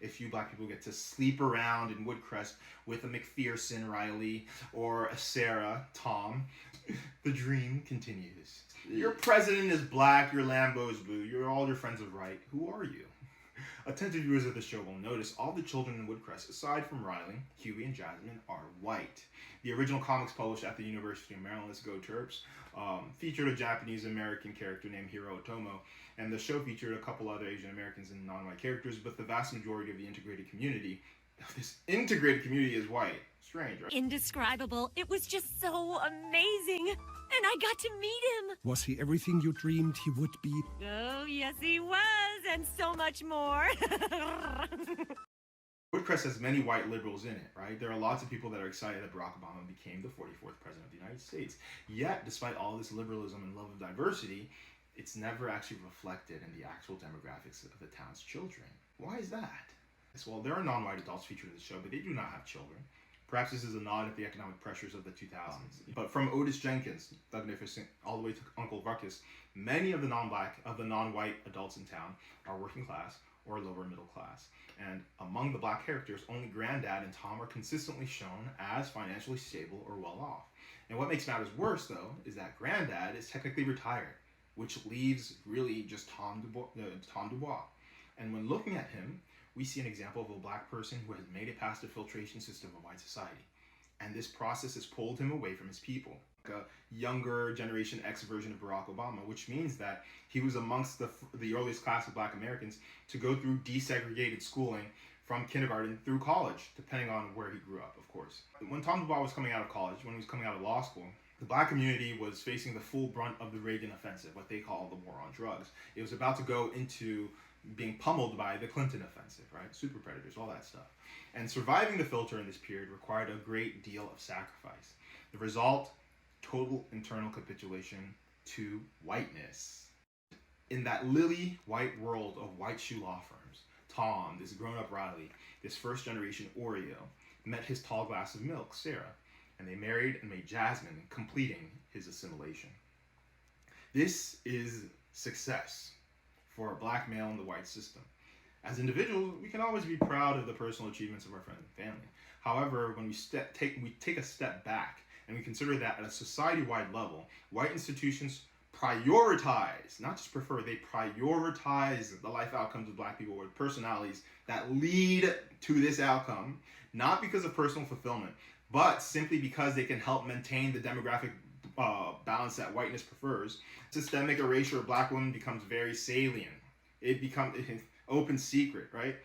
a few black people get to sleep around in Woodcrest with a McPherson, Riley, or a Sarah, Tom, the dream continues. Your president is black, your Lambo is blue, all your friends are right. Who are you? Attentive viewers of the show will notice all the children in Woodcrest, aside from Riley, Huey, and Jazmine, are white. The original comics published at the University of Maryland's Go Terps featured a Japanese-American character named Hiro Otomo, and the show featured a couple other Asian Americans and non-white characters, but the vast majority of the this integrated community is white. Strange, right? Indescribable. It was just so amazing. And I got to meet him. Was he everything you dreamed he would be? Oh, yes, he was. And so much more. Woodcrest has many white liberals in it, right? There are lots of people that are excited that Barack Obama became the 44th president of the United States. Yet, despite all this liberalism and love of diversity, it's never actually reflected in the actual demographics of the town's children. Why is that? Well, there are non-white adults featured in the show, but they do not have children. Perhaps this is a nod at the economic pressures of the 2000s. But from Otis Jenkins, Thugnificent, all the way to Uncle Ruckus, many of the non-white adults in town are working class or lower middle class. And among the black characters, only Granddad and Tom are consistently shown as financially stable or well off. And what makes matters worse, though, is that Granddad is technically retired, which leaves really just Tom Dubois. And when looking at him, we see an example of a black person who has made it past the filtration system of white society. And this process has pulled him away from his people. Like a younger Generation X version of Barack Obama, which means that he was amongst the earliest class of black Americans to go through desegregated schooling from kindergarten through college, depending on where he grew up, of course. When Tom Dubois was coming out of college, when he was coming out of law school, the black community was facing the full brunt of the Reagan offensive, what they call the war on drugs. It was about to go into being pummeled by the Clinton offensive, right? Super predators, all that stuff. And surviving the filter in this period required a great deal of sacrifice. The result, total internal capitulation to whiteness. In that lily white world of white shoe law firms, Tom, this grown-up Riley, this first generation Oreo, met his tall glass of milk, Sarah, and they married and made Jazmine, completing his assimilation. This is success for a black male in the white system. As individuals, we can always be proud of the personal achievements of our friends and family. However, when we take a step back and we consider that at a society-wide level, white institutions prioritize, not just prefer, they prioritize the life outcomes of black people with personalities that lead to this outcome, not because of personal fulfillment, but simply because they can help maintain the demographic balance that whiteness prefers. Systemic erasure of black women becomes very salient. It becomes an open secret, right?